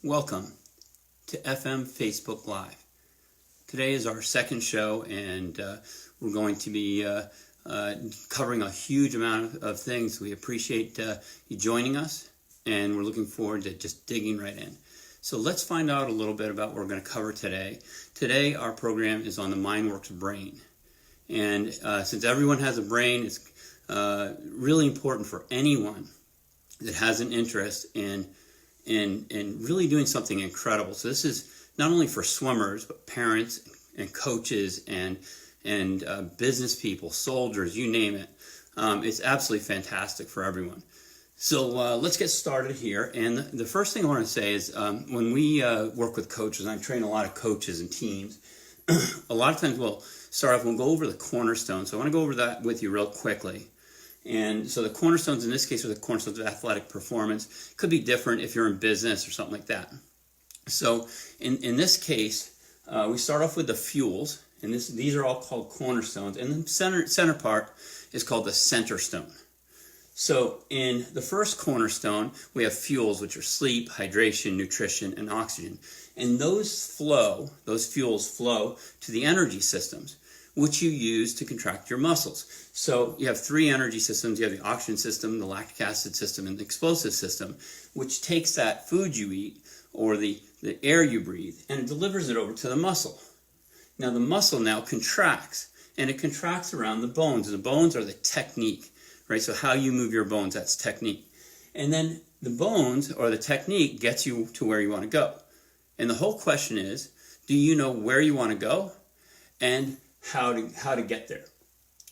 Welcome to FM Facebook Live. Today is our second show, and we're going to be covering a huge amount of things. We appreciate you joining us, and we're looking forward to just digging right in. So let's find out a little bit about what we're going to cover today. Today, our program is on the MindWorks brain. And since everyone has a brain, it's really important for anyone that has an interest in really doing something incredible. So this is not only for swimmers, but parents and coaches and business people, soldiers, you name it. It's absolutely fantastic for everyone. So let's get started here. And the first thing I want to say is when we work with coaches, I train a lot of coaches and teams, a lot of times we'll start off, we'll go over the cornerstones. So I want to go over that with you real quickly. And so the cornerstones in this case are the cornerstones of athletic performance. Could be different if you're in business or something like that. So in this case, we start off with the fuels, and these are all called cornerstones. And the center part is called the center stone. So in the first cornerstone, we have fuels, which are sleep, hydration, nutrition, and oxygen. And those fuels flow to the energy systems, which you use to contract your muscles. So you have three energy systems. You have the oxygen system, the lactic acid system, and the explosive system, which takes that food you eat or the air you breathe and it delivers it over to the muscle. Now the muscle now contracts, and it contracts around the bones. And the bones are the technique, right? So how you move your bones, that's technique. And then the bones or the technique gets you to where you want to go. And the whole question is, do you know where you want to go and how to get there?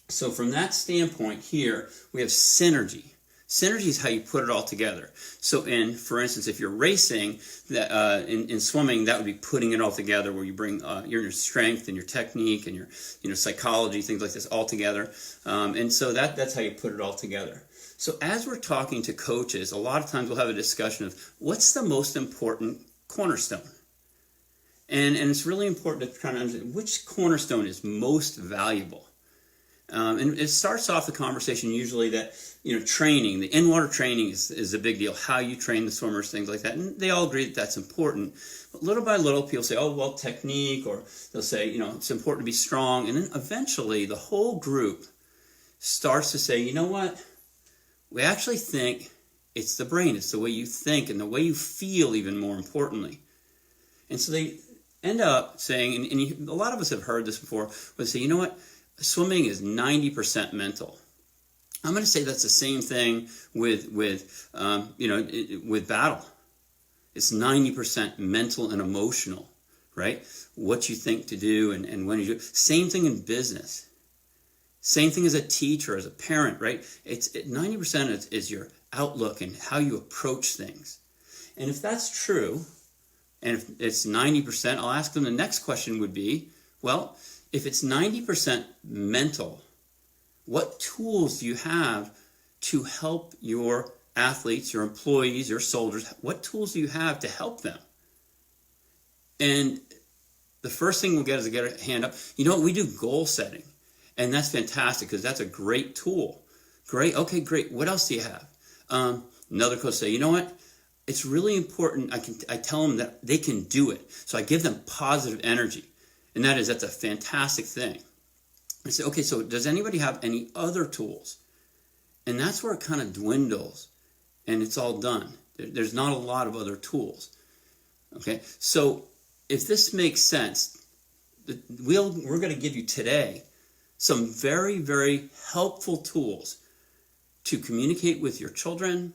So from that standpoint here, we have synergy. Synergy is how you put it all together. So for instance, if you're racing, in swimming, that would be putting it all together, where you bring your strength and your technique and your psychology, things like this all together. And so that's how you put it all together. So as we're talking to coaches, a lot of times we'll have a discussion of what's the most important cornerstone. And it's really important to kind of understand which cornerstone is most valuable. And it starts off the conversation usually that, training, the in-water training is a big deal, how you train the swimmers, things like that. And they all agree that that's important. But little by little, people say, oh, well, technique, or they'll say, it's important to be strong. And then eventually the whole group starts to say, you know what? We actually think it's the brain. It's the way you think and the way you feel, even more importantly. And so they end up saying, and a lot of us have heard this before, but they say, you know what? Swimming is 90% mental. I'm going to say that's the same thing with battle. It's 90% mental and emotional, right? What you think to do and when you do it. Same thing in business. Same thing as a teacher, as a parent, right? 90% is your outlook and how you approach things. And if that's true, and if it's 90%, I'll ask them the next question would be, well, if it's 90% mental, what tools do you have to help your athletes, your employees, your soldiers? What tools do you have to help them? And the first thing we'll get is to get a hand up. You know what? We do goal setting, and that's fantastic because that's a great tool. Great. Okay, great. What else do you have? Another coach say, you know what? It's really important. I tell them that they can do it. So I give them positive energy. And that's a fantastic thing. I say, okay, so does anybody have any other tools? And that's where it kind of dwindles and it's all done. There's not a lot of other tools. Okay, so if this makes sense, we're going to give you today some very, very helpful tools to communicate with your children,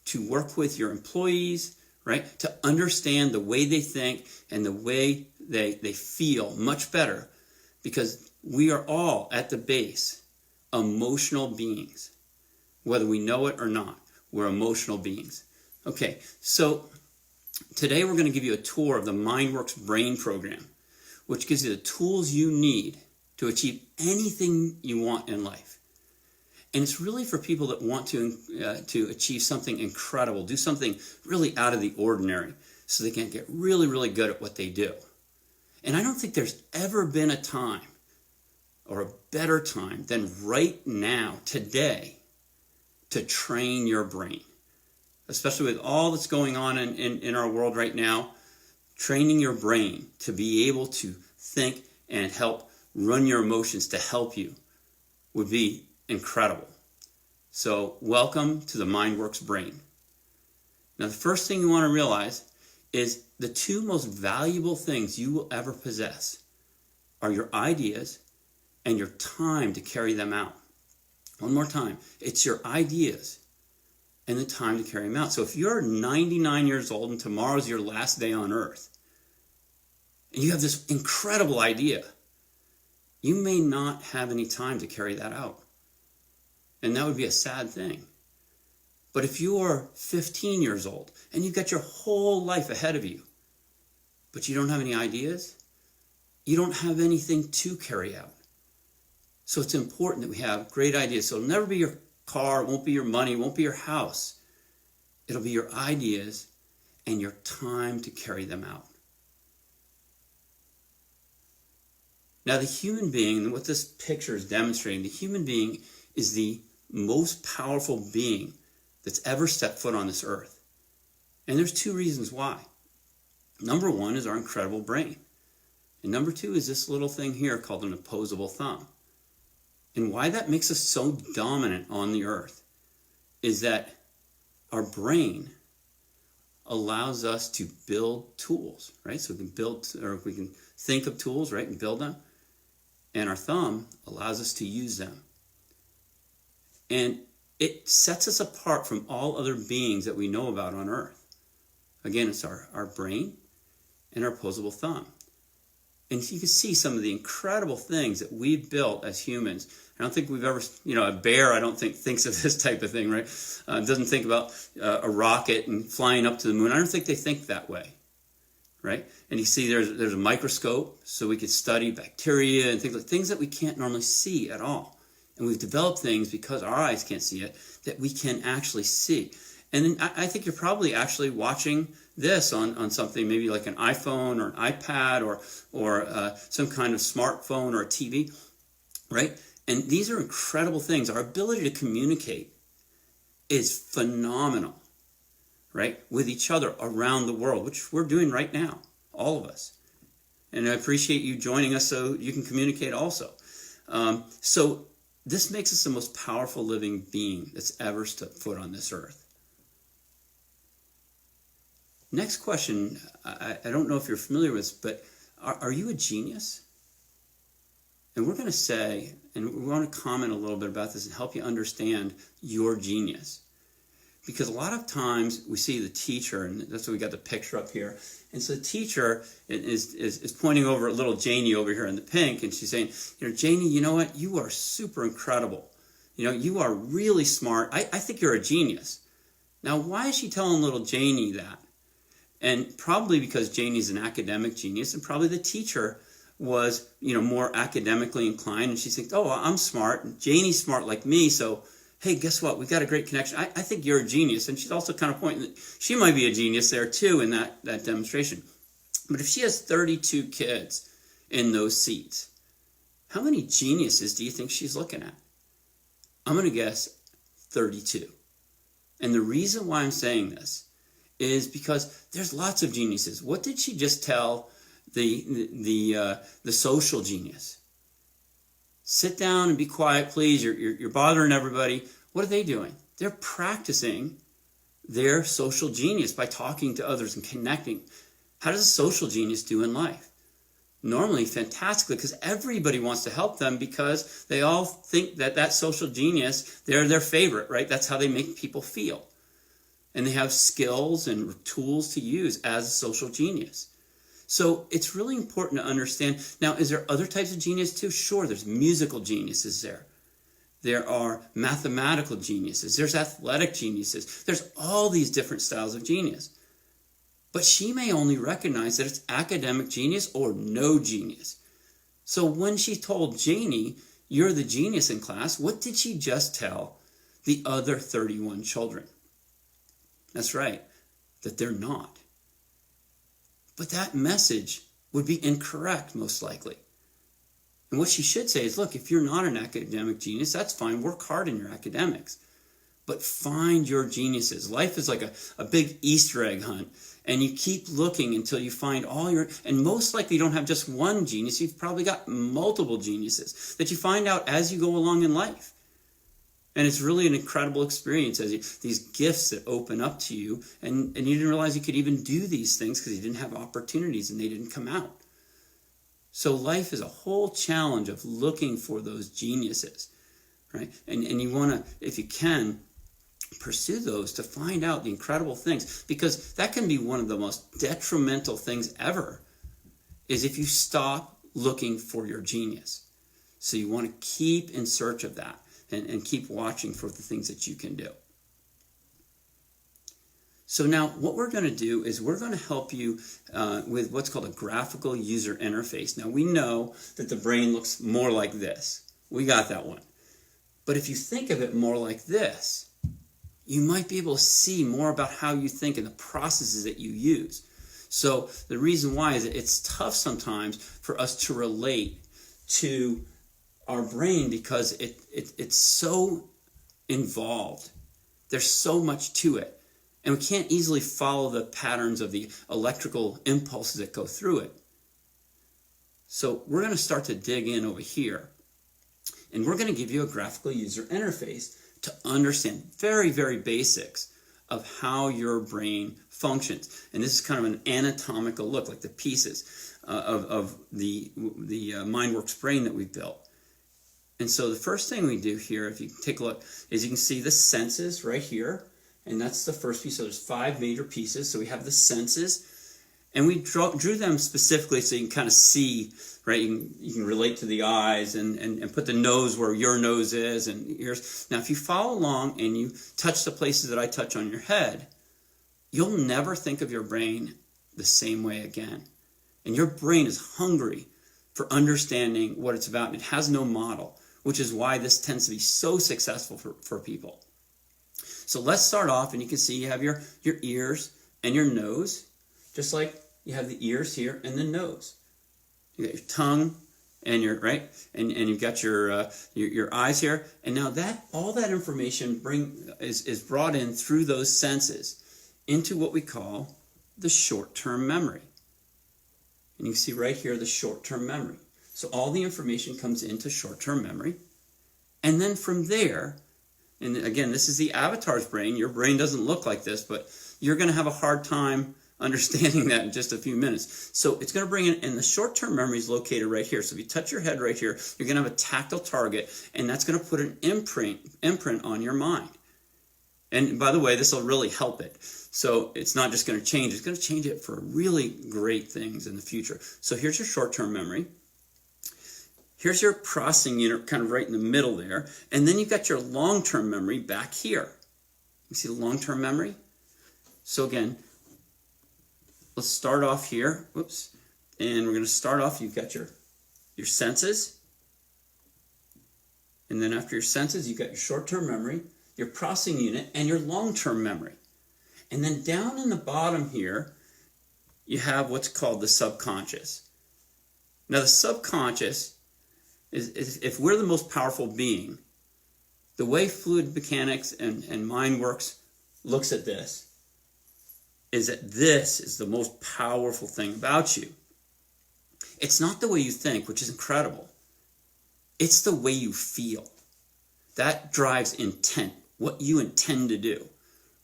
to work with your employees, right? To understand the way they think and the way they feel much better, because we are all at the base emotional beings. Whether we know it or not, we're emotional beings. Okay, so today we're going to give you a tour of the MindWorks brain program, which gives you the tools you need to achieve anything you want in life. And it's really for people that want to achieve something incredible, do something really out of the ordinary, so they can get really, really good at what they do. And I don't think there's ever been a time or a better time than right now, today, to train your brain. especially with all that's going on in our world right now. Training your brain to be able to think and help run your emotions to help you would be incredible. So welcome to the MindWorks brain. Now the first thing you want to realize is the two most valuable things you will ever possess are your ideas and your time to carry them out. One more time, it's your ideas and the time to carry them out. So if you're 99 years old and tomorrow's your last day on earth, and you have this incredible idea, you may not have any time to carry that out. And that would be a sad thing. But if you are 15 years old and you've got your whole life ahead of you, but you don't have any ideas, you don't have anything to carry out. So it's important that we have great ideas. So it'll never be your car, it won't be your money, it won't be your house. It'll be your ideas and your time to carry them out. Now the human being, and what this picture is demonstrating, the human being is the most powerful being that's ever stepped foot on this earth. And there's two reasons why. Number one is our incredible brain. And number two is this little thing here called an opposable thumb. And why that makes us so dominant on the earth is that our brain allows us to build tools, right? So we can build, or we can think of tools, right, and build them. And our thumb allows us to use them. And it sets us apart from all other beings that we know about on earth. Again, it's our brain and our opposable thumb. And you can see some of the incredible things that we've built as humans. I don't think we've ever, a bear, I don't think thinks of this type of thing, right? Doesn't think about a rocket and flying up to the moon. I don't think they think that way, right? And you see there's a microscope, so we could study bacteria and things that we can't normally see at all. And we've developed things because our eyes can't see it that we can actually see. And then I think you're probably actually watching this on something maybe like an iPhone or an iPad or some kind of smartphone or a TV, right? And these are incredible things. Our ability to communicate is phenomenal, right? With each other around the world, which we're doing right now, all of us. And I appreciate you joining us so you can communicate also. So this makes us the most powerful living being that's ever stepped foot on this earth. Next question, I don't know if you're familiar with this, but are you a genius? And we're going to say, and we want to comment a little bit about this and help you understand your genius. Because a lot of times we see the teacher, and that's why we got the picture up here. And so the teacher is pointing over at little Janie over here in the pink, and she's saying, Janie, you know what? You are super incredible. You are really smart. I think you're a genius. Now, why is she telling little Janie that? And probably because Janie's an academic genius, and probably the teacher was, more academically inclined, and she thinks, oh, I'm smart, and Janie's smart like me, so, hey, guess what? We got a great connection. I think you're a genius. And she's also kind of pointing that she might be a genius there, too, in that demonstration. But if she has 32 kids in those seats, how many geniuses do you think she's looking at? I'm going to guess 32. And the reason why I'm saying this is because there's lots of geniuses. What did she just tell the social genius? Sit down and be quiet, please. You're bothering everybody. What are they doing? They're practicing their social genius by talking to others and connecting. How does a social genius do in life? Normally, fantastically, because everybody wants to help them because they all think that social genius, they're their favorite, right? That's how they make people feel. And they have skills and tools to use as a social genius. So it's really important to understand. Now, is there other types of genius too? Sure, there's musical geniuses there. There are mathematical geniuses. There's athletic geniuses. There's all these different styles of genius. But she may only recognize that it's academic genius or no genius. So when she told Janie, you're the genius in class, what did she just tell the other 31 children? That's right, that they're not. But that message would be incorrect, most likely. And what she should say is, look, if you're not an academic genius, that's fine. Work hard in your academics. but find your geniuses. Life is like a big Easter egg hunt, and you keep looking until you find all your, and most likely you don't have just one genius, you've probably got multiple geniuses that you find out as you go along in life. And it's really an incredible experience as these gifts that open up to you, and you didn't realize you could even do these things because you didn't have opportunities and they didn't come out. So life is a whole challenge of looking for those geniuses, right? And you want to, if you can, pursue those to find out the incredible things, because that can be one of the most detrimental things ever, is if you stop looking for your genius. So you want to keep in search of that and keep watching for the things that you can do. So now what we're going to do is we're going to help you with what's called a graphical user interface. Now we know that the brain looks more like this. We got that one. But if you think of it more like this, you might be able to see more about how you think and the processes that you use. So the reason why is that it's tough sometimes for us to relate to our brain because it's so involved. There's so much to it. And we can't easily follow the patterns of the electrical impulses that go through it. So we're going to start to dig in over here. And we're going to give you a graphical user interface to understand very, very basics of how your brain functions. And this is kind of an anatomical look, like the pieces of the MindWorks brain that we've built. And so the first thing we do here, if you take a look, is you can see the senses right here. And that's the first piece. So there's 5 major pieces. So we have the senses. And we drew them specifically so you can kind of see, right? You can relate to the eyes and put the nose where your nose is and ears. Now, if you follow along and you touch the places that I touch on your head, you'll never think of your brain the same way again. And your brain is hungry for understanding what it's about. And it has no model, which is why this tends to be so successful for people. So let's start off, and you can see you have your ears and your nose, just like you have the ears here and the nose. You got your tongue and your right, and you've got your eyes here. And now that all that information is brought in through those senses into what we call the short-term memory. And you can see right here the short-term memory. So all the information comes into short-term memory, and then from there. And again, this is the avatar's brain. Your brain doesn't look like this, but you're going to have a hard time understanding that in just a few minutes. So it's going to bring in, and the short-term memory is located right here. So if you touch your head right here, you're going to have a tactile target, and that's going to put an imprint on your mind. And by the way, this will really help it. So it's not just going to change. It's going to change it for really great things in the future. So here's your short-term memory. Here's your processing unit kind of right in the middle there. And then you've got your long-term memory back here. You see the long-term memory? So again, let's start off here. Whoops. And we're going to start off, you've got your senses. And then after your senses, you've got your short-term memory, your processing unit, and your long-term memory. And then down in the bottom here, you have what's called the subconscious. Now the subconscious is if we're the most powerful being, the way fluid mechanics and MindWorks looks at this is that this is the most powerful thing about you. It's not the way you think, which is incredible. It's the way you feel. That drives intent, what you intend to do,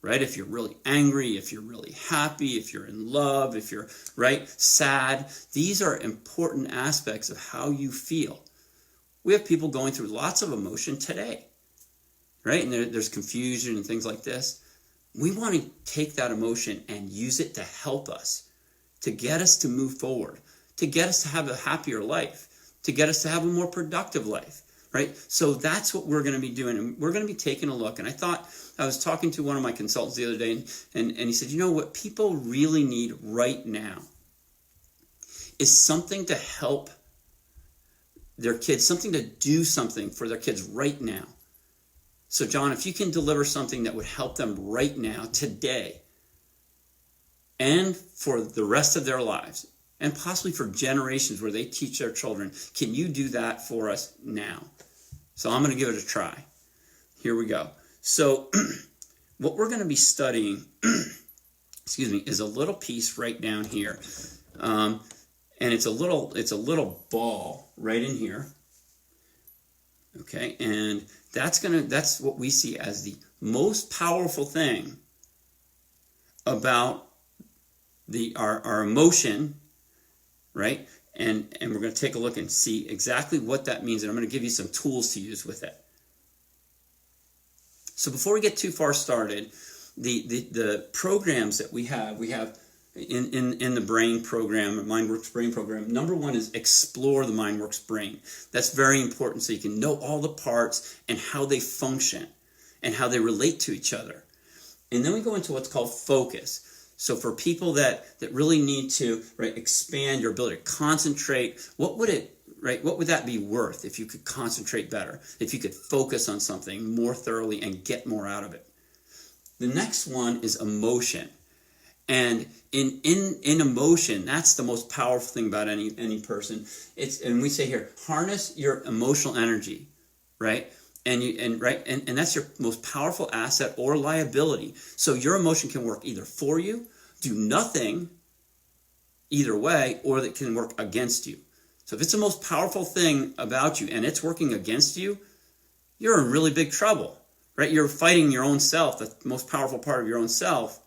right? If you're really angry, if you're really happy, if you're in love, if you're, right, sad, these are important aspects of how you feel. We have people going through lots of emotion today, right? And there's confusion and things like this. We want to take that emotion and use it to help us, to get us to move forward, to get us to have a happier life, to get us to have a more productive life, right? So that's what we're going to be doing. And we're going to be taking a look. And I was talking to one of my consultants the other day, and he said, you know what people really need right now is something to help their kids, something to do something for their kids right now. So John, if you can deliver something that would help them right now, today, and for the rest of their lives, and possibly for generations where they teach their children, can you do that for us now? So I'm going to give it a try. Here we go. So what we're going to be studying, excuse me, is a little piece right down here. And it's a little ball right in here. Okay, and that's what we see as the most powerful thing about our emotion, right? And we're going to take a look and see exactly what that means, and I'm going to give you some tools to use with it. So before we get too far started, the programs that we have in the brain program, MindWorks brain program, number one is explore the MindWorks brain. That's very important so you can know all the parts and how they function and how they relate to each other. And then we go into what's called focus. So for people that really need to expand your ability to concentrate, what would that be worth if you could concentrate better, if you could focus on something more thoroughly and get more out of it? The next one is emotion. And in emotion, that's the most powerful thing about any person. And we say here, harness your emotional energy, right? And that's your most powerful asset or liability. So your emotion can work either for you, do nothing, either way, or that can work against you. So if it's the most powerful thing about you and it's working against you, you're in really big trouble, right? You're fighting your own self, the most powerful part of your own self,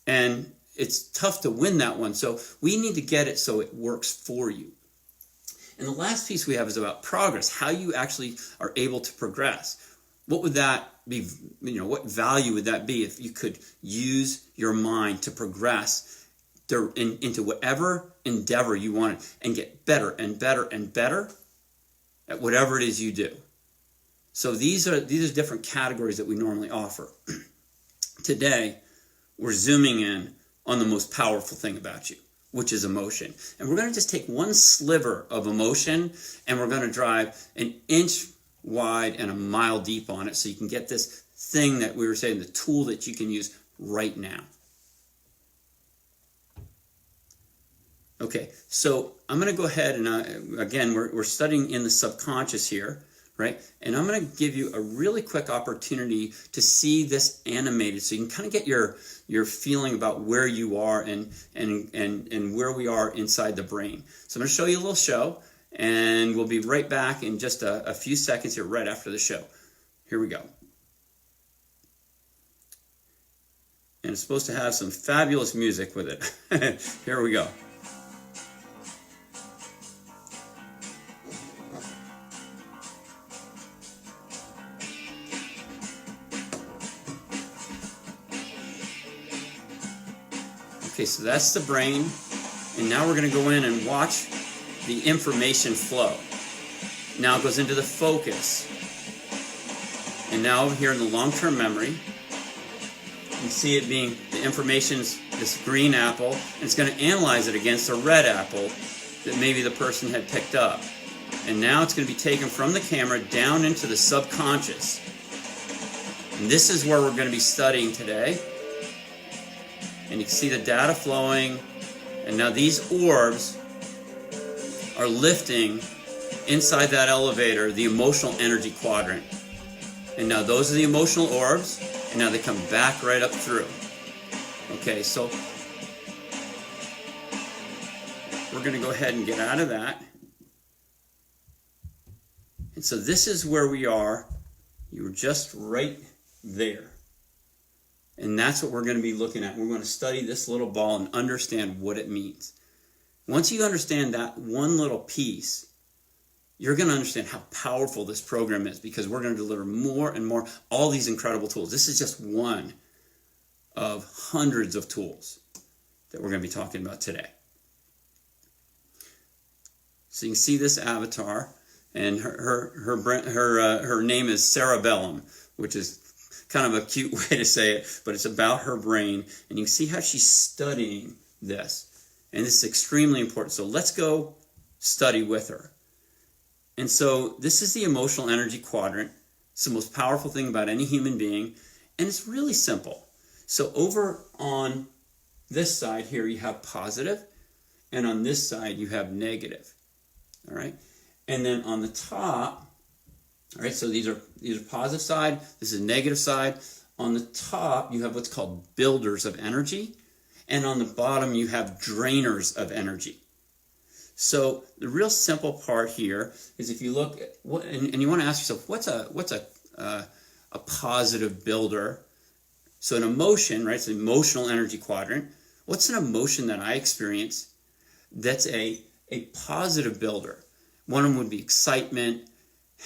and it's tough to win that one. So we need to get it so it works for you. And the last piece we have is about progress, how you actually are able to progress. What would that be? What value would that be if you could use your mind to progress into whatever endeavor you wanted and get better and better and better at whatever it is you do? So these are different categories that we normally offer. Today, we're zooming in on the most powerful thing about you, which is emotion. And we're going to just take one sliver of emotion and we're going to drive an inch wide and a mile deep on it so you can get this thing that we were saying, the tool that you can use right now. Okay, so I'm going to go ahead and again, we're studying in the subconscious here, right? And I'm going to give you a really quick opportunity to see this animated so you can kind of get your feeling about where you are and where we are inside the brain. So I'm going to show you a little show, and we'll be right back in just a few seconds here right after the show. Here we go. And it's supposed to have some fabulous music with it. Here we go. Okay, so that's the brain, and now we're going to go in and watch the information flow. Now it goes into the focus. And now here in the long-term memory, you can see it being, the information's this green apple, and it's going to analyze it against a red apple that maybe the person had picked up. And now it's going to be taken from the camera down into the subconscious. And this is where we're going to be studying today. And you can see the data flowing, and now these orbs are lifting inside that elevator the emotional energy quadrant. And now those are the emotional orbs, and now they come back right up through. Okay, so we're going to go ahead and get out of that. And so this is where we are. You were just right there. And that's what we're going to be looking at. We're going to study this little ball and understand what it means. Once you understand that one little piece, you're going to understand how powerful this program is, because we're going to deliver more and more, all these incredible tools. This is just one of hundreds of tools that we're going to be talking about today. So you can see this avatar, and her name is Cerebellum, which is kind of a cute way to say it, but it's about her brain, and you can see how she's studying this. And this is extremely important. So let's go study with her. And so this is the emotional energy quadrant. It's the most powerful thing about any human being, and it's really simple. So over on this side here, you have positive, and on this side, you have negative. All right? And then on the top, All right, so these are positive side. This is negative side. On the top, you have what's called builders of energy. And on the bottom, you have drainers of energy. So the real simple part here is if you look at what, and you want to ask yourself, what's a positive builder? So an emotion, right? It's an emotional energy quadrant. What's an emotion that I experience that's a positive builder? One of them would be excitement,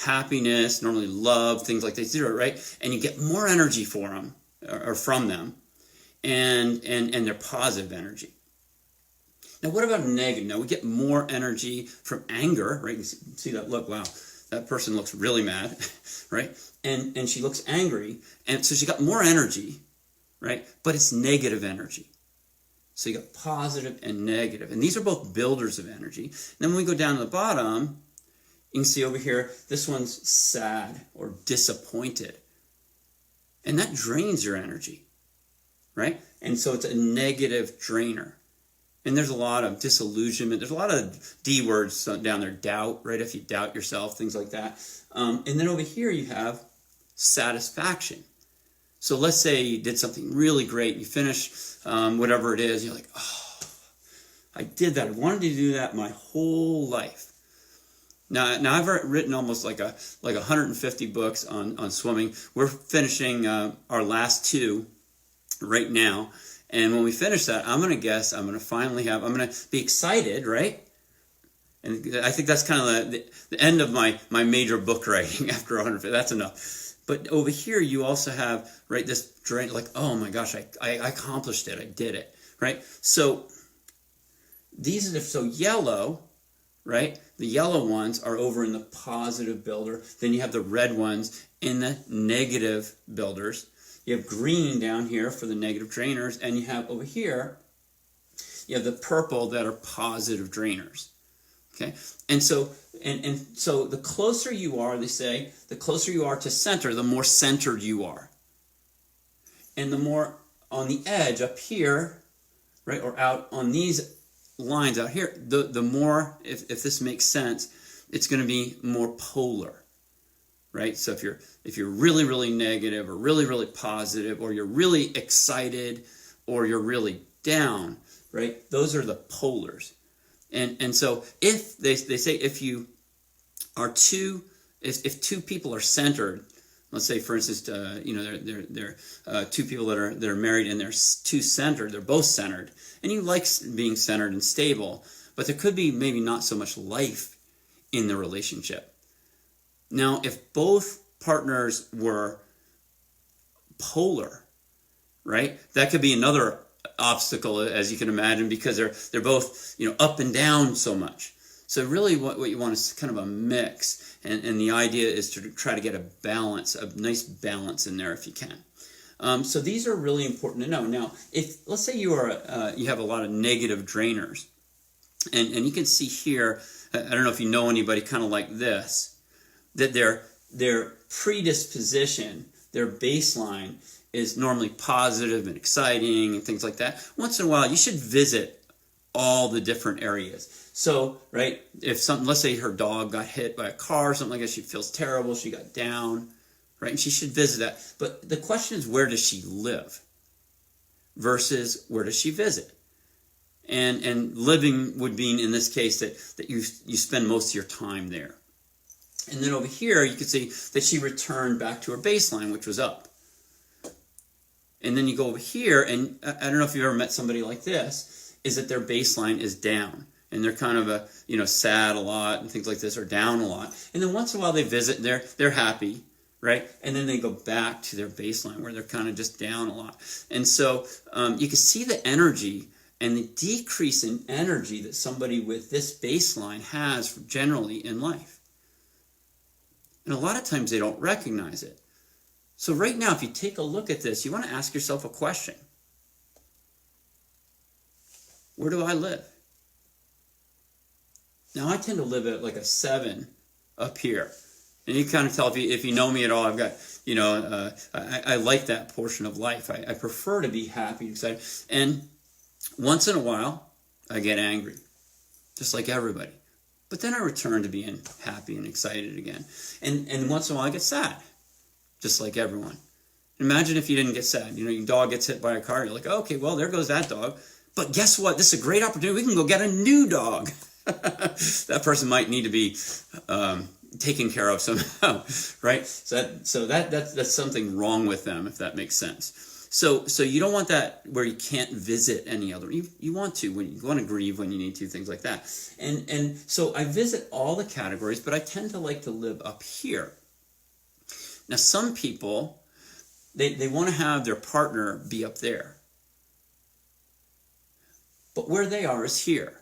happiness, normally love, things like that, right? And you get more energy for them or from them, and they're positive energy. Now, what about negative? Now, we get more energy from anger, right? You see that look, wow, that person looks really mad, right? And she looks angry, and so she got more energy, right? But it's negative energy. So you got positive and negative, and these are both builders of energy. And then when we go down to the bottom, you can see over here, this one's sad or disappointed. And that drains your energy, right? And so it's a negative drainer. And there's a lot of disillusionment. There's a lot of D words down there. Doubt, right? If you doubt yourself, things like that. And then over here you have satisfaction. So let's say you did something really great. You finish whatever it is. You're like, oh, I did that. I wanted to do that my whole life. Now I've written almost like 150 books on swimming. We're finishing our last 2 right now. And when we finish that, I'm going to be excited, right? And I think that's kind of the end of my major book writing after 150. That's enough. But over here, you also have, right, this drain, like, oh my gosh, I accomplished it. I did it, right? So so yellow, right? The yellow ones are over in the positive builder. Then you have the red ones in the negative builders. You have green down here for the negative drainers, and you have over here, you have the purple that are positive drainers. Okay, and so the closer you are, they say, the closer you are to center, the more centered you are, and the more on the edge up here, right, or out on these lines out here, the more, if this makes sense, it's going to be more polar. Right? So if you're really, really negative or really, really positive, or you're really excited or you're really down, right? Those are the polars. And so if they say if you are if 2 people are centered, let's say for instance, they're 2 people that are married and they're 2 centered, they're both centered, and you like being centered and stable, but there could be maybe not so much life in the relationship. Now, if both partners were polar, right, that could be another obstacle, as you can imagine, because they're both up and down so much. So really, what you want is kind of a mix, and the idea is to try to get a balance, a nice balance in there if you can. So these are really important to know. Now, if let's say you have a lot of negative drainers, and you can see here, I don't know if you know anybody kind of like this, that their predisposition, their baseline is normally positive and exciting and things like that. Once in a while, you should visit all the different areas. So, right, let's say her dog got hit by a car or something like that, she feels terrible, she got down, right, and she should visit that. But the question is, where does she live versus where does she visit? And living would mean, in this case, that you spend most of your time there. And then over here, you can see that she returned back to her baseline, which was up. And then you go over here, and I don't know if you've ever met somebody like this, is that their baseline is down. And they're kind of sad a lot and things like this, or down a lot. And then once in a while they visit, and they're happy, right? And then they go back to their baseline where they're kind of just down a lot. And so you can see the energy and the decrease in energy that somebody with this baseline has generally in life. And a lot of times they don't recognize it. So right now, if you take a look at this, you want to ask yourself a question. Where do I live? Now, I tend to live at like a 7 up here. And you kind of tell, if you know me at all, I've got, I like that portion of life. I prefer to be happy, excited. And once in a while, I get angry, just like everybody. But then I return to being happy and excited again. And once in a while I get sad, just like everyone. Imagine if you didn't get sad. You know, your dog gets hit by a car. You're like, okay, well, there goes that dog. But guess what? This is a great opportunity. We can go get a new dog. That person might need to be taken care of somehow, right? So that's something wrong with them, if that makes sense. So you don't want that where you can't visit any other. You want to when you want to grieve when you need to, things like that. And so I visit all the categories, but I tend to like to live up here. Now some people they want to have their partner be up there, but where they are is here.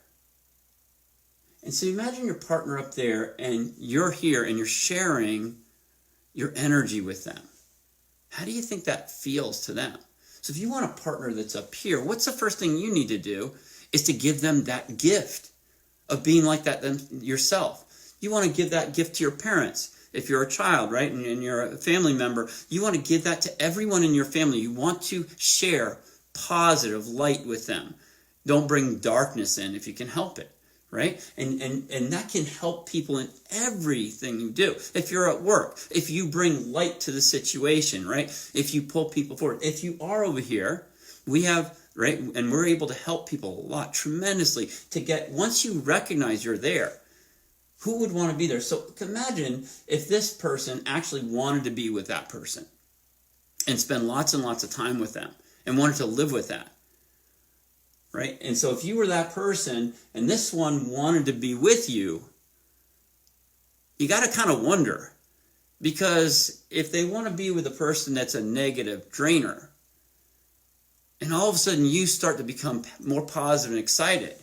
And so imagine your partner up there and you're here and you're sharing your energy with them. How do you think that feels to them? So if you want a partner that's up here, what's the first thing you need to do is to give them that gift of being like that yourself. You want to give that gift to your parents. If you're a child, right, and you're a family member, you want to give that to everyone in your family. You want to share positive light with them. Don't bring darkness in if you can help it. Right? And that can help people in everything you do. If you're at work, if you bring light to the situation, right? If you pull people forward. If you are over here, we have, right? And we're able to help people a lot, tremendously, to get, once you recognize you're there, who would want to be there? So imagine if this person actually wanted to be with that person and spend lots and lots of time with them and wanted to live with that. Right? And so if you were that person and this one wanted to be with you, you got to kind of wonder, because if they want to be with a person that's a negative drainer, and all of a sudden you start to become more positive and excited,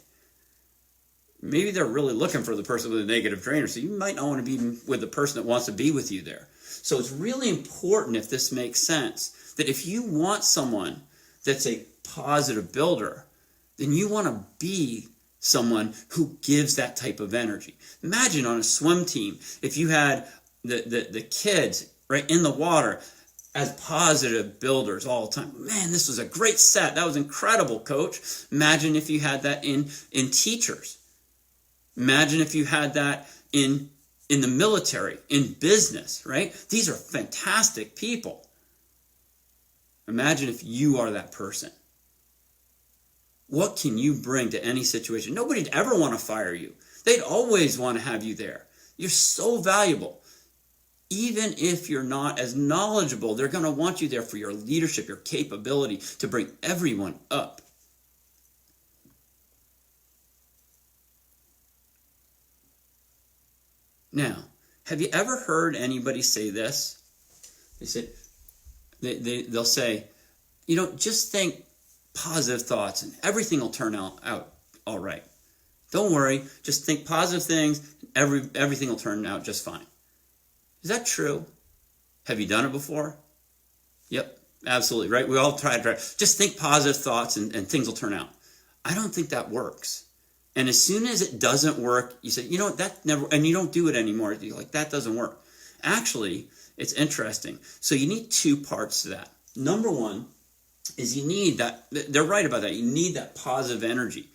maybe they're really looking for the person with a negative drainer. So you might not want to be with the person that wants to be with you there. So it's really important, if this makes sense, that if you want someone that's a positive builder, then you want to be someone who gives that type of energy. Imagine on a swim team, if you had the kids right in the water as positive builders all the time. Man, this was a great set. That was incredible, coach. Imagine if you had that in teachers. Imagine if you had that in the military, in business, right? These are fantastic people. Imagine if you are that person. What can you bring to any situation? Nobody'd ever want to fire you. They'd always want to have you there. You're so valuable. Even if you're not as knowledgeable, they're going to want you there for your leadership, your capability to bring everyone up. Now, have you ever heard anybody say this? They'll say, just think positive thoughts and everything will turn out all right. Don't worry, just think positive things, everything will turn out just fine. Is that true? Have you done it before? Yep, absolutely, right? We all try. Just think positive thoughts and things will turn out. I don't think that works. And as soon as it doesn't work, you say, that never, and you don't do it anymore. You're like, that doesn't work. Actually, it's interesting. So you need two parts to that. Number one is you need that, they're right about that, you need that positive energy.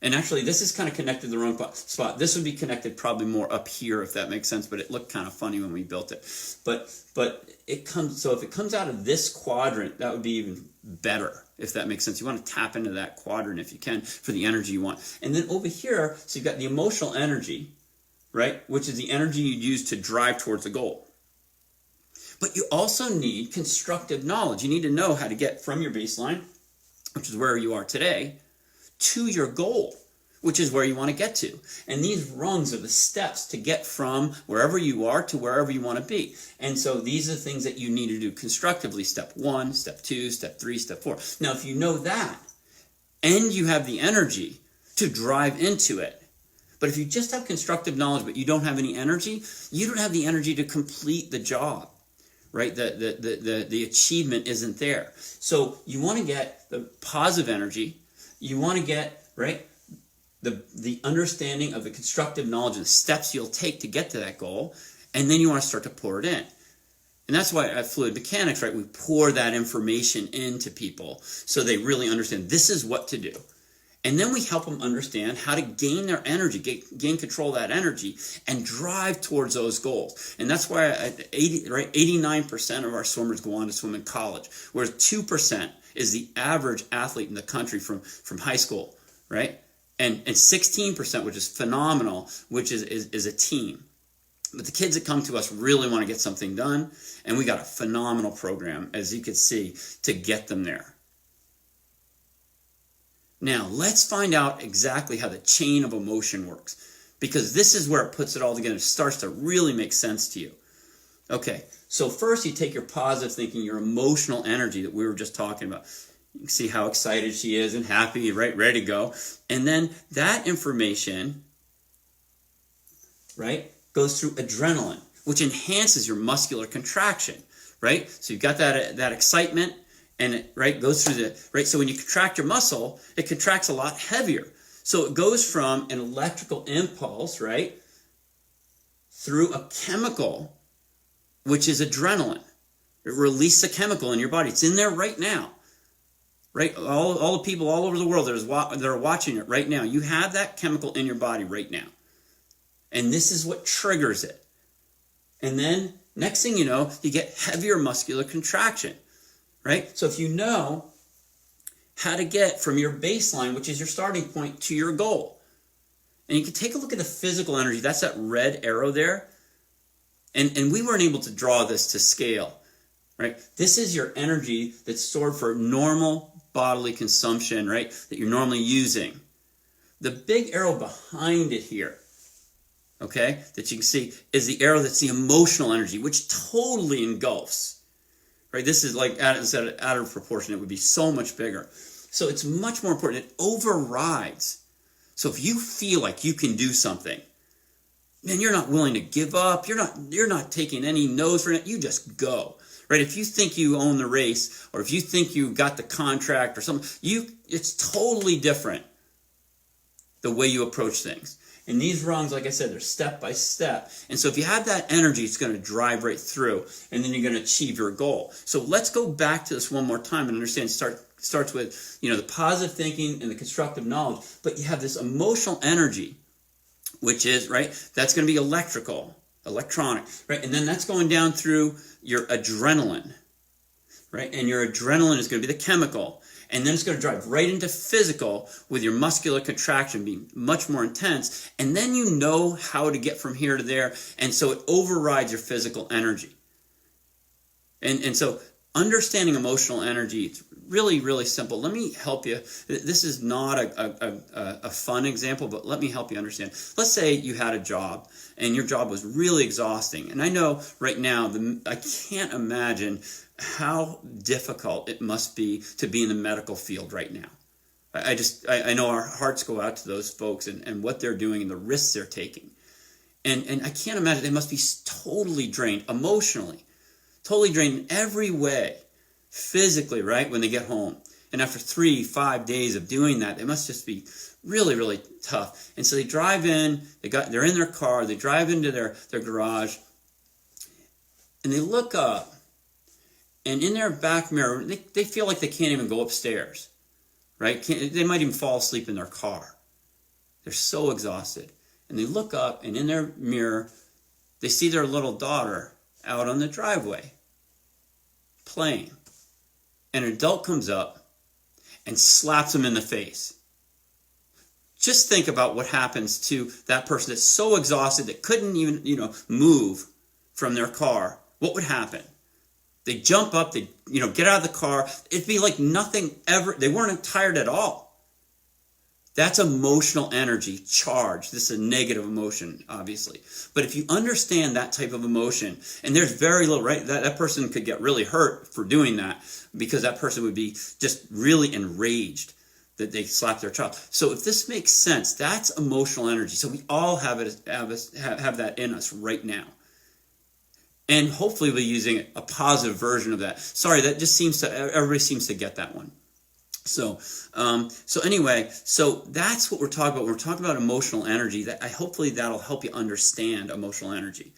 And actually, this is kind of connected to the wrong spot. This would be connected probably more up here, if that makes sense, but it looked kind of funny when we built it. But it comes, so if it comes out of this quadrant, that would be even better, if that makes sense. You want to tap into that quadrant if you can for the energy you want. And then over here, so you've got the emotional energy, right, which is the energy you use to drive towards the goal. But you also need constructive knowledge. You need to know how to get from your baseline, which is where you are today, to your goal, which is where you want to get to. And these rungs are the steps to get from wherever you are to wherever you want to be. And so these are the things that you need to do constructively. Step 1, step 2, step 3, step 4. Now, if you know that, and you have the energy to drive into it, but if you just have constructive knowledge, but you don't have any energy, you don't have the energy to complete the job. Right, the achievement isn't there. So you want to get the positive energy. You want to get, right, the understanding of the constructive knowledge and the steps you'll take to get to that goal, and then you want to start to pour it in. And that's why at Fluid Mechanics, right, we pour that information into people so they really understand this is what to do. And then we help them understand how to gain their energy, gain control of that energy, and drive towards those goals. And that's why 89% of our swimmers go on to swim in college, whereas 2% is the average athlete in the country from high school, right? And 16%, which is phenomenal, which is a team. But the kids that come to us really want to get something done, and we got a phenomenal program, as you can see, to get them there. Now, let's find out exactly how the chain of emotion works, because this is where it puts it all together. It starts to really make sense to you. Okay, so first you take your positive thinking, your emotional energy that we were just talking about. You can see how excited she is and happy, right, ready to go. And then that information, right, goes through adrenaline, which enhances your muscular contraction, right? So you've got that excitement, and it, right, goes through the, right, so when you contract your muscle, it contracts a lot heavier. So it goes from an electrical impulse, right, through a chemical, which is adrenaline. It releases a chemical in your body. It's in there right now, right? All the people all over the world that are watching it right now, you have that chemical in your body right now. And this is what triggers it. And then, next thing you know, you get heavier muscular contraction. Right? So if you know how to get from your baseline, which is your starting point, to your goal. And you can take a look at the physical energy. That's that red arrow there. And we weren't able to draw this to scale. Right? This is your energy that's stored for normal bodily consumption, right? That you're normally using. The big arrow behind it here, okay, that you can see, is the arrow that's the emotional energy, which totally engulfs. Right, this is like out of proportion. It would be so much bigger. So it's much more important. It overrides. So if you feel like you can do something, then you're not willing to give up. You're not taking any no's for it. You just go. Right? If you think you own the race, or if you think you got the contract or something, it's totally different the way you approach things. And these rungs, like I said, they're step by step. And so if you have that energy, it's going to drive right through, and then you're going to achieve your goal. So let's go back to this one more time and understand. Starts with, the positive thinking and the constructive knowledge, but you have this emotional energy, which is, right, that's going to be electronic, right? And then that's going down through your adrenaline, right? And your adrenaline is going to be the chemical. And then it's going to drive right into physical with your muscular contraction being much more intense. And then you know how to get from here to there. And so it overrides your physical energy. And so understanding emotional energy, it's really, really simple. Let me help you. This is not a fun example, but let me help you understand. Let's say you had a job and your job was really exhausting. And I know right now, I can't imagine how difficult it must be to be in the medical field right now. I know our hearts go out to those folks and what they're doing and the risks they're taking. And I can't imagine, they must be totally drained emotionally, totally drained in every way, physically, right, when they get home. And after 3-5 days of doing that, they must just be really, really tough. And so they drive in, they're in their car, they drive into their garage, and they look up. And in their back mirror, they feel like they can't even go upstairs, right? They might even fall asleep in their car. They're so exhausted. And they look up, and in their mirror, they see their little daughter out on the driveway playing. And an adult comes up and slaps them in the face. Just think about what happens to that person that's so exhausted that couldn't even, move from their car. What would happen? They jump up, they, get out of the car. It'd be like nothing ever, they weren't tired at all. That's emotional energy, charge. This is a negative emotion, obviously. But if you understand that type of emotion, and there's very little, right? That person could get really hurt for doing that because that person would be just really enraged that they slapped their child. So if this makes sense, that's emotional energy. So we all have that in us right now. And hopefully we're using a positive version of that. Sorry, that just everybody seems to get that one. So anyway, so that's what we're talking about. We're talking about emotional energy. Hopefully that'll help you understand emotional energy.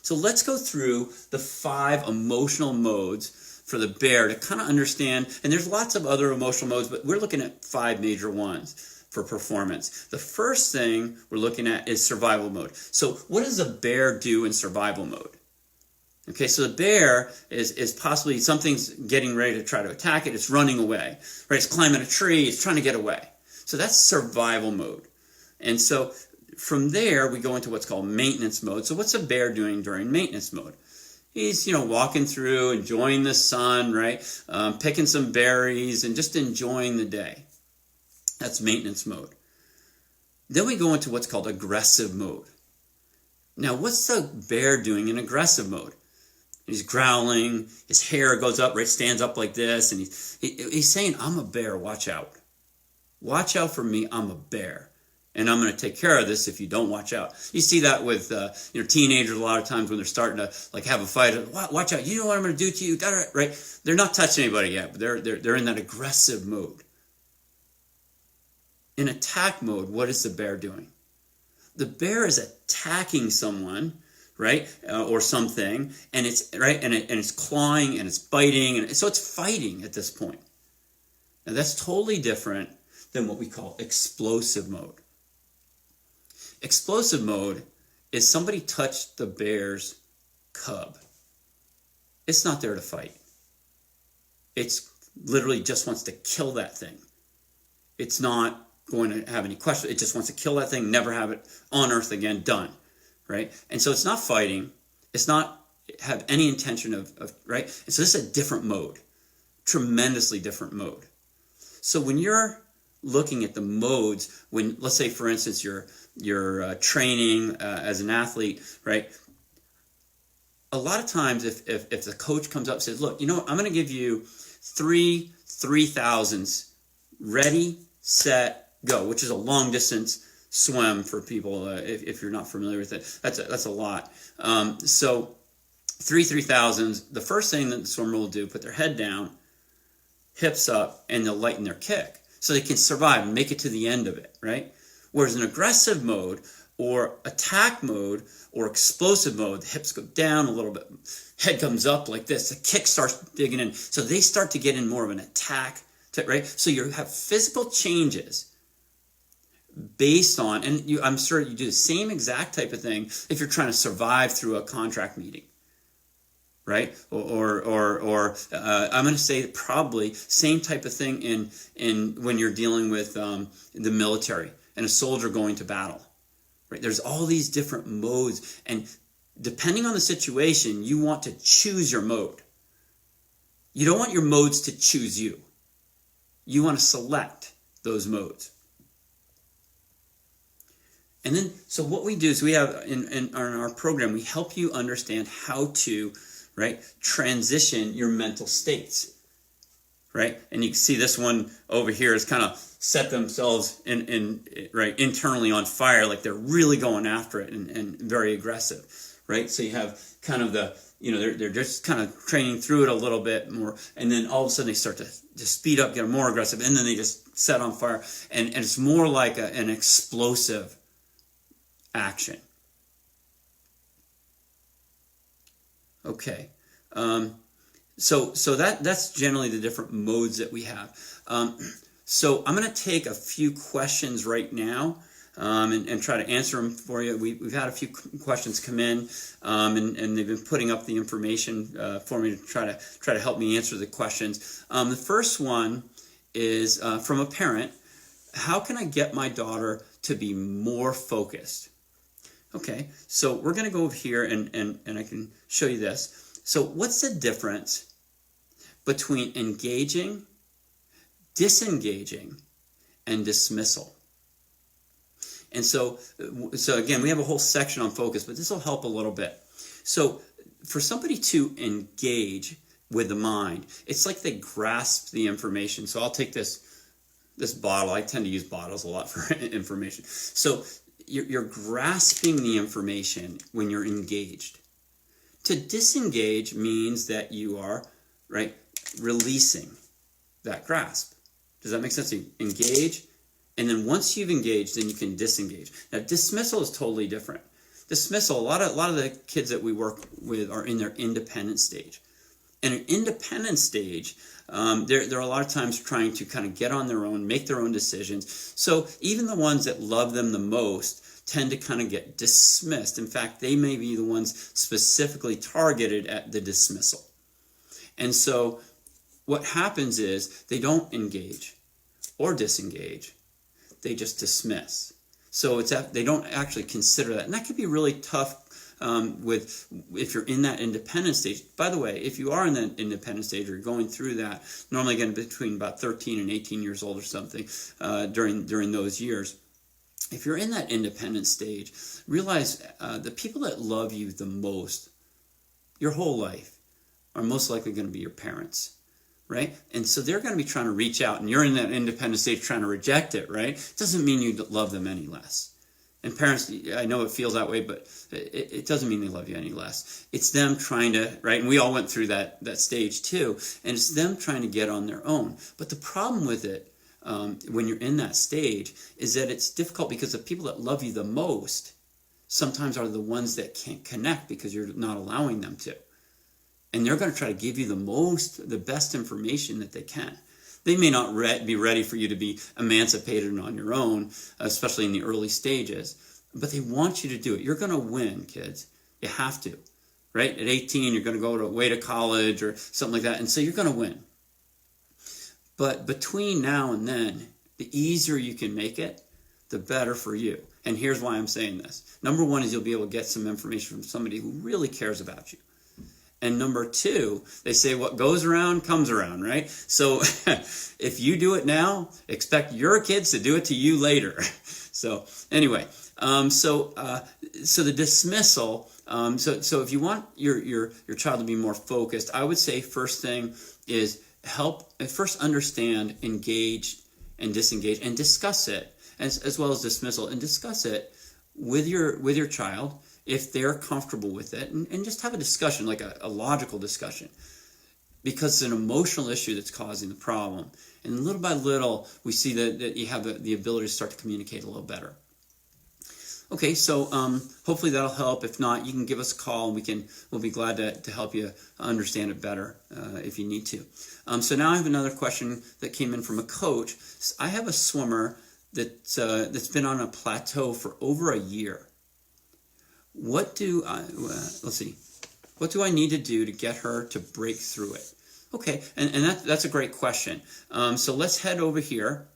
So let's go through the 5 emotional modes for the bear to kind of understand. And there's lots of other emotional modes, but we're looking at 5 major ones. for performance. The first thing we're looking at is survival mode. So what does a bear do in survival mode? Okay, so the bear is possibly something's getting ready to try to attack it. It's running away, right? It's climbing a tree. It's trying to get away. So that's survival mode. And so from there, we go into what's called maintenance mode. So what's a bear doing during maintenance mode? He's, walking through, enjoying the sun, right? Picking some berries and just enjoying the day. That's maintenance mode. Then we go into what's called aggressive mode. Now, what's the bear doing in aggressive mode? He's growling, his hair goes up, right, stands up like this, and he's saying, I'm a bear, watch out. Watch out for me, I'm a bear. And I'm going to take care of this if you don't watch out. You see that with teenagers a lot of times when they're starting to have a fight. Watch out, you know what I'm going to do to you, right? They're not touching anybody yet, but they're in that aggressive mode. In attack mode, what is the bear doing? The bear is attacking someone, right, or something, and it's right, and it's clawing and it's biting, and so it's fighting at this point. Now that's totally different than what we call explosive mode. Explosive mode is somebody touched the bear's cub. It's not there to fight. It's literally just wants to kill that thing. It's not going to have any question. It just wants to kill that thing, never have it on earth again, done. Right? And so it's not fighting. It's not have any intention of right? And so this is a different mode. Tremendously different mode. So when you're looking at the modes, when, let's say, for instance, you're training as an athlete, right? A lot of times if the coach comes up and says, look, I'm going to give you 3,000s, ready, set, go, which is a long distance swim for people if you're not familiar with it. That's a lot. So 3,000s, the first thing that the swimmer will do, put their head down, hips up, and they'll lighten their kick so they can survive and make it to the end of it, right? Whereas in aggressive mode or attack mode or explosive mode, the hips go down a little bit, head comes up like this, the kick starts digging in. So they start to get in more of an attack, right? So you have physical changes based on, and I'm sure you do the same exact type of thing if you're trying to survive through a contract meeting, right? Or I'm going to say probably same type of thing in when you're dealing with the military and a soldier going to battle, right? There's all these different modes, and depending on the situation, you want to choose your mode. You don't want your modes to choose you. You want to select those modes. And then, so what we do is we have in our program, we help you understand how to, right, transition your mental states, right? And you can see this one over here is kind of set themselves right internally on fire, like they're really going after it and very aggressive, right? So you have kind of the, they're just kind of training through it a little bit more, and then all of a sudden they start to just speed up, get more aggressive, and then they just set on fire, and it's more like an explosive action. Okay, so that's generally the different modes that we have. So I'm going to take a few questions right now and try to answer them for you. We've had a few questions come in, and they've been putting up the information for me to try to help me answer the questions. The first one is from a parent. How can I get my daughter to be more focused? Okay, so we're going to go over here and I can show you this. So what's the difference between engaging, disengaging, and dismissal? And so again, we have a whole section on focus, but this will help a little bit. So for somebody to engage with the mind, it's like they grasp the information. So I'll take this bottle. I tend to use bottles a lot for information. So you're grasping the information when you're engaged. To disengage means that you are, right, releasing that grasp. Does that make sense? You engage, and then once you've engaged, then you can disengage. Now, dismissal is totally different. Dismissal, a lot of the kids that we work with are in their independent stage. In an independent stage, they're a lot of times trying to kind of get on their own, make their own decisions. So even the ones that love them the most tend to kind of get dismissed. In fact, they may be the ones specifically targeted at the dismissal. And so what happens is they don't engage or disengage. They just dismiss. So they don't actually consider that. And that could be really tough if you're in that independent stage. By the way, if you are in that independent stage or going through that, normally again between about 13 and 18 years old or something during those years, if you're in that independent stage, realize the people that love you the most your whole life are most likely going to be your parents, right? And so they're going to be trying to reach out, and you're in that independent stage trying to reject it, right? It doesn't mean you love them any less. And parents, I know it feels that way, but it doesn't mean they love you any less. It's them trying to, right? And we all went through that stage too. And it's them trying to get on their own. But the problem with it, when you're in that stage, is that it's difficult because the people that love you the most sometimes are the ones that can't connect because you're not allowing them to. And they're going to try to give you the best information that they can. They may not be ready for you to be emancipated on your own, especially in the early stages, but they want you to do it. You're going to win, kids. You have to, right? At 18, you're going to go away to college or something like that, and so you're going to win. But between now and then, the easier you can make it, the better for you. And here's why I'm saying this. Number one is you'll be able to get some information from somebody who really cares about you. And number two, they say what goes around comes around, right? So if you do it now, expect your kids to do it to you later. So anyway, so the dismissal. So if you want your child to be more focused, I would say first thing is first understand, engage, and disengage, and discuss it as well as dismissal, and discuss it with your child, if they're comfortable with it, and just have a discussion, like a logical discussion, because it's an emotional issue that's causing the problem. And little by little, we see that you have the ability to start to communicate a little better. Okay, so hopefully that'll help. If not, you can give us a call, and we'll be glad to help you understand it better if you need to. So now I have another question that came in from a coach. I have a swimmer that's been on a plateau for over a year. What do I need to do to get her to break through it? Okay, and that's a great question. So let's head over here.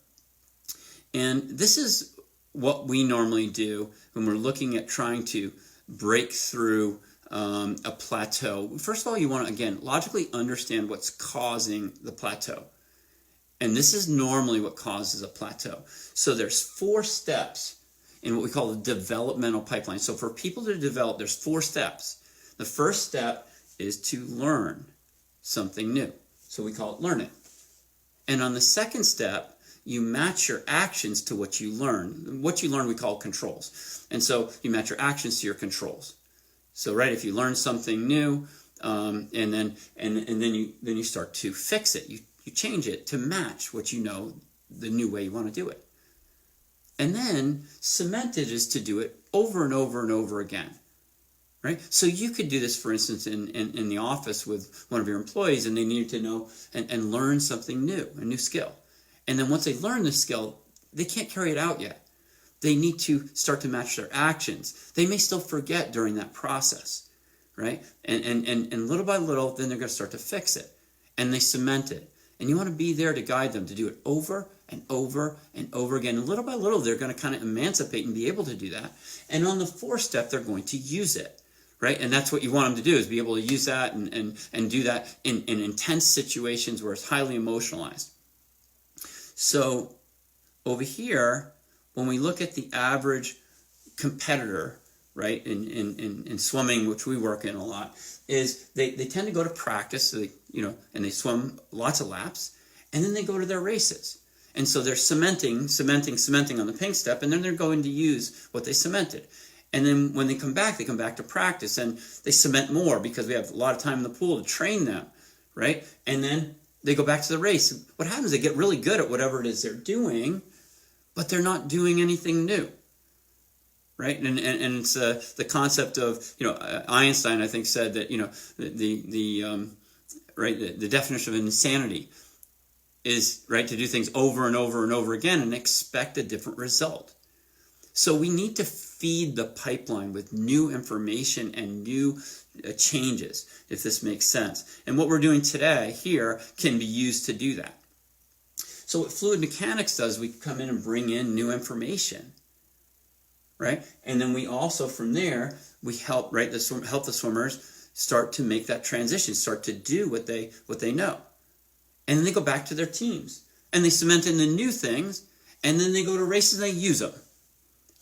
And this is what we normally do when we're looking at trying to break through a plateau. First of all, you want to, again, logically understand what's causing the plateau. And this is normally what causes a plateau. So there's 4 steps in what we call the developmental pipeline. So for people to develop, there's 4 steps. The first step is to learn something new. So we call it learning. And on the second step, you match your actions to what you learn. What you learn we call controls. And so you match your actions to your controls. So right, if you learn something new, and then you start to fix it. You change it to match what you know, the new way you want to do it. And then cement it is to do it over and over and over again, right? So you could do this, for instance, in the office with one of your employees, and they needed to know and learn something new, a new skill. And then once they learn the skill, they can't carry it out yet. They need to start to match their actions. They may still forget during that process, right? And little by little, then they're going to start to fix it. And they cement it. And you want to be there to guide them to do it over and over and over again. And little by little, they're going to kind of emancipate and be able to do that. And on the 4th step, they're going to use it, right? And that's what you want them to do, is be able to use that and do that in intense situations where it's highly emotionalized. So over here, when we look at the average competitor, right, in swimming, which we work in a lot, is they tend to go to practice, so and they swim lots of laps, and then they go to their races. And so they're cementing on the pink step, and then they're going to use what they cemented. And then when they come back to practice, and they cement more because we have a lot of time in the pool to train them, right? And then they go back to the race. What happens? They get really good at whatever it is they're doing, but they're not doing anything new. Right, and it's the concept of, Einstein, I think, said that right? The definition of insanity is, right, to do things over and over and over again and expect a different result. So we need to feed the pipeline with new information and new changes, if this makes sense. And what we're doing today here can be used to do that. So what fluid mechanics does, we come in and bring in new information, right? And then we also, from there, we help, right, help the swimmers start to make that transition, start to do what they know. And then they go back to their teams. And they cement in the new things, and then they go to races and they use them.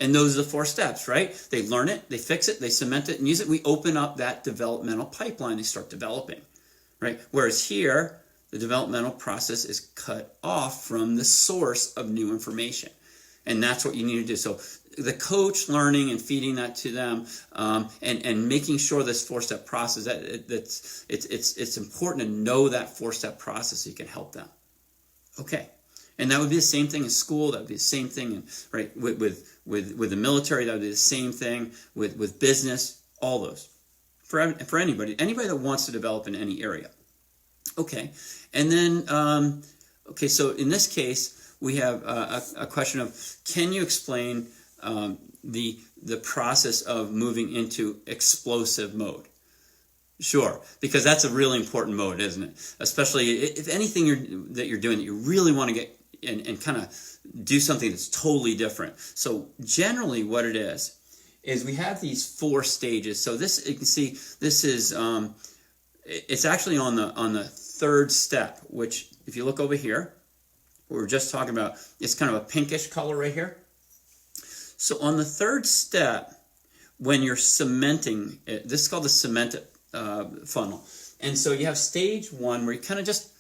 And those are the 4 steps, right? They learn it, they fix it, they cement it and use it. We open up that developmental pipeline, they start developing, right? Whereas here, the developmental process is cut off from the source of new information. And that's what you need to do. So the coach learning and feeding that to them, and making sure this 4-step process, it's important to know that 4-step process so you can help them. Okay. And that would be the same thing in school. That would be the same thing, right, with the military. That would be the same thing with business. All those for anybody that wants to develop in any area. Okay, and then okay. So in this case, we have a question of, can you explain the process of moving into explosive mode? Sure, because that's a really important mode, isn't it? Especially if anything that you're doing that you really want to get and kind of do something that's totally different. So generally what it is we have these 4 stages. So this, you can see, this is, it's actually on the 3rd step, which if you look over here, we were just talking about, it's kind of a pinkish color right here. So on the 3rd step, when you're cementing it, this is called the cement funnel. And so you have stage 1 where you kind of just,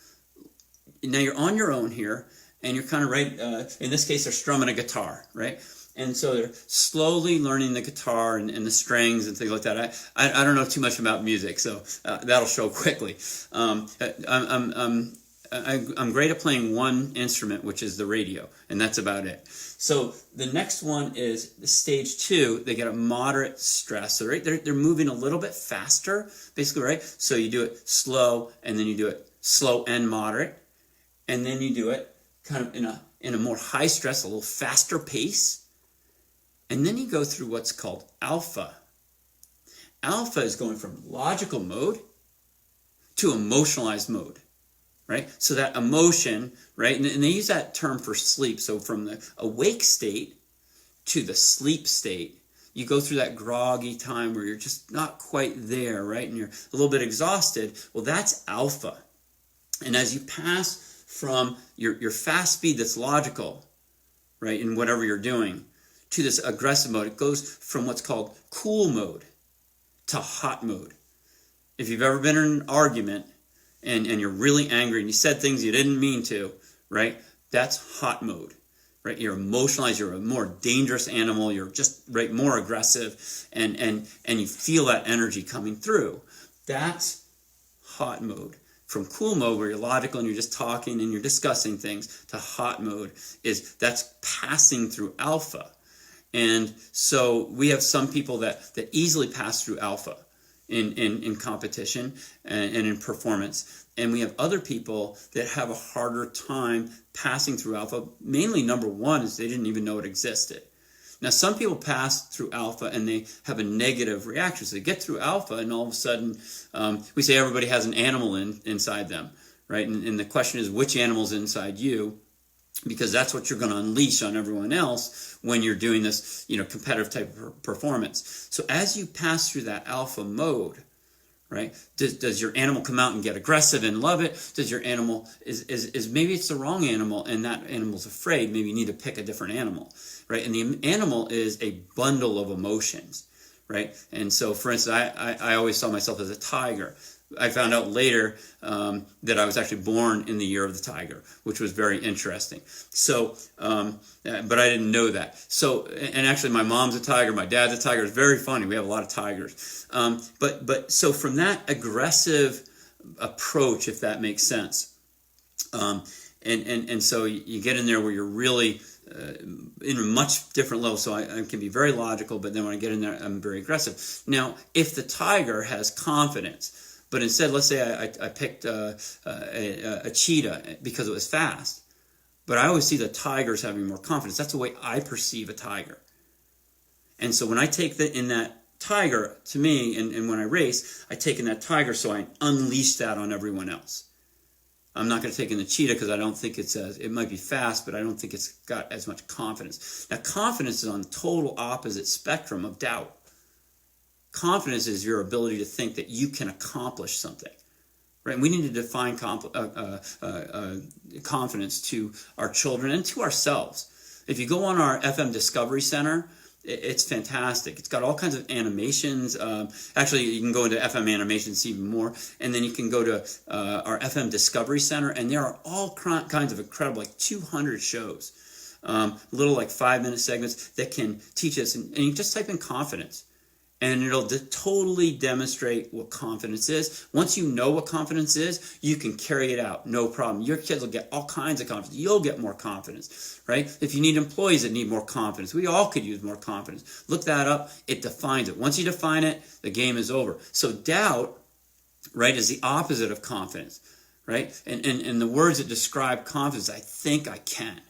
now you're on your own here, and you're kind of right, in this case, they're strumming a guitar, right? And so they're slowly learning the guitar and the strings and things like that. I don't know too much about music, so that'll show quickly. I'm great at playing one instrument, which is the radio, and that's about it. So the next one is stage 2. They get a moderate stress. So right, they're moving a little bit faster, basically, right? So you do it slow, and then you do it slow and moderate, and then you do it kind of in a more high stress, a little faster pace. And then you go through what's called alpha. Alpha is going from logical mode to emotionalized mode, right? So that emotion, right? And they use that term for sleep. So from the awake state to the sleep state, you go through that groggy time where you're just not quite there, right? And you're a little bit exhausted. Well, that's alpha. And as you pass from your fast speed that's logical, right, in whatever you're doing, to this aggressive mode, it goes from what's called cool mode to hot mode. If you've ever been in an argument and you're really angry and you said things you didn't mean to, right, that's hot mode, right? You're emotionalized, you're a more dangerous animal, you're just, right, more aggressive, and you feel that energy coming through. That's hot mode. From cool mode, where you're logical and you're just talking and you're discussing things, to hot mode, that's passing through alpha. And so we have some people that easily pass through alpha in competition and in performance. And we have other people that have a harder time passing through alpha. Mainly, number one is they didn't even know it existed. Now, some people pass through alpha and they have a negative reaction. So they get through alpha and all of a sudden, we say everybody has an animal inside them, right? And the question is, which animal's inside you? Because that's what you're going to unleash on everyone else when you're doing this, competitive type of performance. So as you pass through that alpha mode, right? Does your animal come out and get aggressive and love it? Does your animal, is maybe it's the wrong animal and that animal's afraid? Maybe you need to pick a different animal, right? And the animal is a bundle of emotions, right? And so, for instance, I always saw myself as a tiger. I found out later that I was actually born in the year of the tiger, which was very interesting. So, but I didn't know that. So, and actually my mom's a tiger, my dad's a tiger. It's very funny. We have a lot of tigers. But so from that aggressive approach, if that makes sense, and so you get in there where you're really in a much different level. So I can be very logical, but then when I get in there, I'm very aggressive. Now, if the tiger has confidence, But instead, let's say I picked a cheetah because it was fast. But I always see the tigers having more confidence. That's the way I perceive a tiger. And so when I take in that tiger, to me, and when I race, I take in that tiger so I unleash that on everyone else. I'm not going to take in the cheetah because I don't think it might be fast, but I don't think it's got as much confidence. Now, confidence is on the total opposite spectrum of doubt. Confidence is your ability to think that you can accomplish something. Right? And we need to define confidence to our children and to ourselves. If you go on our FM Discovery Center, it's fantastic. It's got all kinds of animations. Actually, you can go into FM animations even more. And then you can go to our FM Discovery Center, and there are all kinds of incredible, like 200 shows. Little like 5-minute segments that can teach us. And you just type in confidence. And it'll totally demonstrate what confidence is. Once you know what confidence is, you can carry it out, no problem. Your kids will get all kinds of confidence. You'll get more confidence, right? If you need employees that need more confidence, we all could use more confidence. Look that up. It defines it. Once you define it, the game is over. So doubt, right, is the opposite of confidence, right? And the words that describe confidence, I think I can,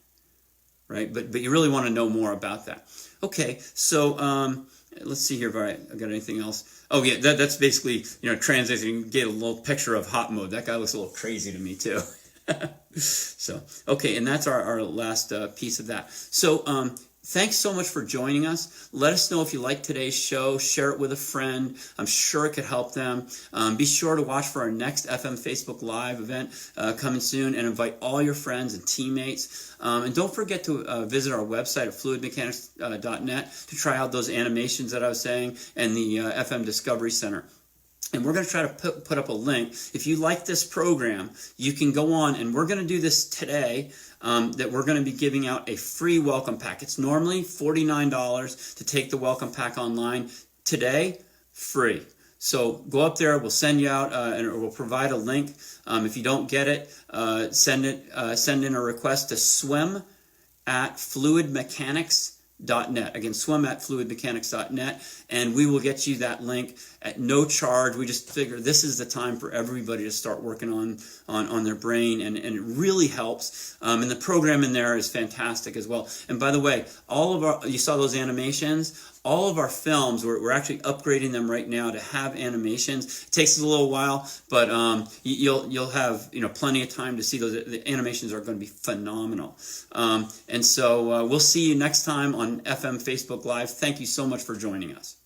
right? But you really want to know more about that. Okay, so let's see here if I got anything else. Oh yeah, that's basically, transitioning. Get a little picture of hot mode. That guy looks a little crazy to me too. So, okay, and that's our last piece of that. So, thanks so much for joining us. Let us know if you like today's show. Share it with a friend. I'm sure it could help them. Be sure to watch for our next FM Facebook Live event coming soon, and invite all your friends and teammates. And don't forget to visit our website at fluidmechanics.net to try out those animations that I was saying and the FM Discovery Center. And we're going to try to put up a link. If you like this program, you can go on, and we're going to do this today, that we're going to be giving out a free welcome pack. It's normally $49 to take the welcome pack online. Today, free. So go up there, we'll send you out, and we'll provide a link. If you don't get it, send in a request to swim@fluidmechanics.net. Again, swim@fluidmechanics.net, and we will get you that link at no charge. We just figure this is the time for everybody to start working on their brain, and it really helps. And the program in there is fantastic as well. And by the way, you saw those animations. All of our films, we're actually upgrading them right now to have animations. It takes us a little while, but you'll have plenty of time to see those. The animations are going to be phenomenal. And so we'll see you next time on FM Facebook Live. Thank you so much for joining us.